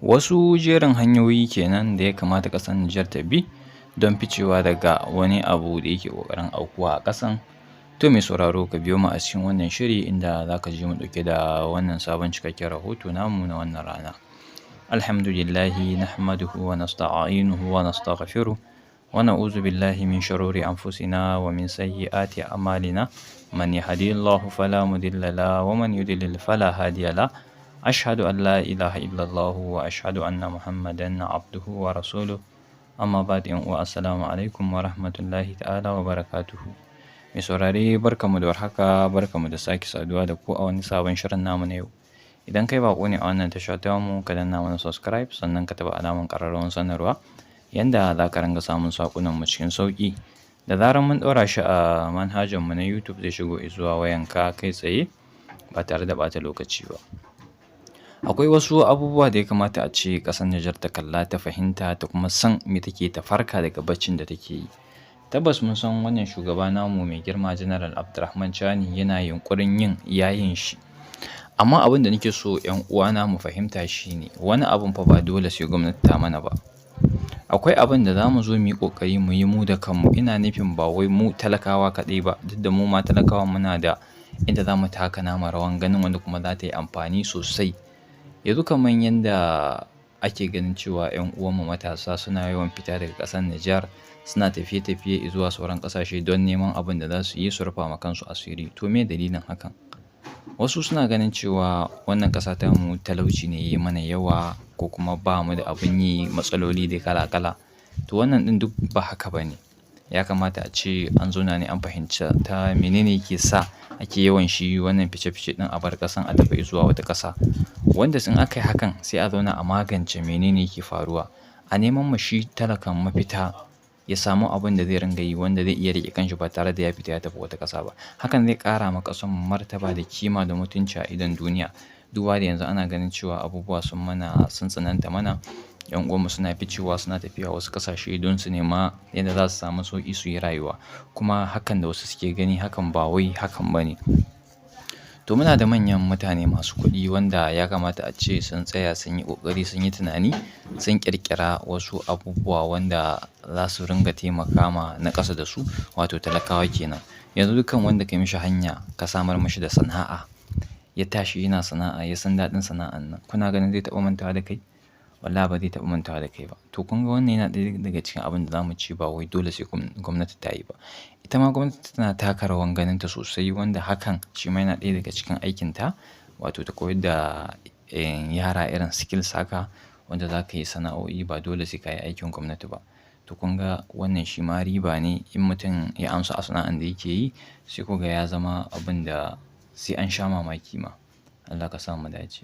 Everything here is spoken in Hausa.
Wasu jerin hanyoyi kenan da ya kamata ƙasar Nijar ta bi don ficewa daga wani abu da yake ƙoƙarin aukuwa a ƙasan. To mai sauraro ka biyo mu a cikin wannan shiri inda za ka ji mu ɗauke da wannan sabon cikakken rahoto namu na wannan rana. Alhamdulillahi nahmaduhu wa nasta'inuhu wa nastaghfiruh wa na'udzu billahi min shururi anfusina wa min sayyiati a'malina. Man yahdihillahu fala mudilla lahu wa man yudlil fala hadiya lahu. أشهد أن لا إله إلا الله وأشهد أن محمدا عبده ورسوله أما بعد السلام عليكم ورحمة الله تعالى وبركاته. Mai saurare barkamu da warhaka, barkamu da sake saduwa da ku a wani sabon shirin namu na yau. Idan kai baƙo ne a wannan tasha tamu ka danna mana subscribe sannan ka taɓa alamar ƙararrawar sanarwa yanda za ka ringa samun saƙunan mu cikin sauƙi. Da zarar mun ɗora shi a manhajar mu na YouTube zai shigo zuwa wayanka kai tsaye ba tare da ɓata lokaci ba. Akwai wasu abubuwa da ya kamata a ce ƙasar Nijar ta kalla, ta fahimta, ta kuma san me take, ta farka daga baccin da take yi. Tabbas mun san wannan shugaba namu mai girma General Abdurrahman Chani yana yunƙurin yin iyayen shi. Amma abin da nake so 'yan uwana mu fahimta shine wani abun fa ba dole sai gwamnati ta mana ba. Akwai abin da za mu zo mu yi ƙoƙari mu yi mu da kanmu, ina nufin ba wai mu talakawa kaɗai ba, duk da mu ma talakawa muna da inda za mu taka nama rawan ganin wanda kuma za ta yi amfani sosai. Yanzu kamar yanda ake ganin cewa 'yan uwanmu matasa suna yawan fita daga ƙasar Nijar suna tafiye-tafiye zuwa sauran ƙasashe don neman abin da za su yi su rufa ma kansu asiri. To me dalilin hakan? Wasu suna ganin cewa wannan ƙasa tamu talauci ne ya yi mana yawa ko kuma ba mu da abin yi, matsaloli dai kala-kala. To wannan ɗin duk ba haka ba ne. Ya kamata a ce an zauna ne an fahimci ta menene yake sa ake yawan shi wannan fice-fice ɗin a bar ƙasan a tafi zuwa wata ƙasa. Wanda in aka yi hakan sai a zauna a magance menene yake faruwa. A neman ma shi talakan mafita ya samu abin da zai ringa yi wanda zai iya riƙe kanshi ba tare da ya fita ya tafi wata ƙasa ba. Hakan zai ƙara ma ƙasar martaba da kima da mutunci a idon duniya. Duba da yanzu ana ganin cewa abubuwa sun tsananta mana. 'Yan uwanmu suna ficewa suna tafiya wasu ƙasashe don su nema yadda za su samu sauƙi su yi rayuwa. Kuma hakan da wasu suke gani hakan ba wai hakan ba ne. To muna da manyan mutane masu kuɗi wanda ya kamata a ce sun tsaya sun yi ƙoƙari sun yi tunani sun ƙirƙira wasu abubuwa wanda za su ringa taimaka ma na ƙasa da su wato talakawa kenan. Yanzu dukkan wanda ka mishi hanya ka samar mashi da sana'a ya tashi yana sana'a ya san daɗin sana'an nan kuna ganin zai taɓa mantawa da kai? Wallahi ba zai taɓa mantawa da kai ba. To kun ga wannan yana ɗaya daga cikin abin da za mu ce ba wai dole sai gwamnati ta yi ba. Ita ma gwamnati tana taka rawan ganinta sosai wanda hakan shi ma yana ɗaya daga cikin aikinta wato ta koyar da yara irin skills haka wanda za ka yi sana'o'i ba dole sai ka yi aikin gwamnati ba. To kun ga wannan shi ma riba ne in mutum ya amsa a sana'an da yake yi sai ku ga ya zama abin da sai an sha mamaki ma. Allah ka sa mu dace.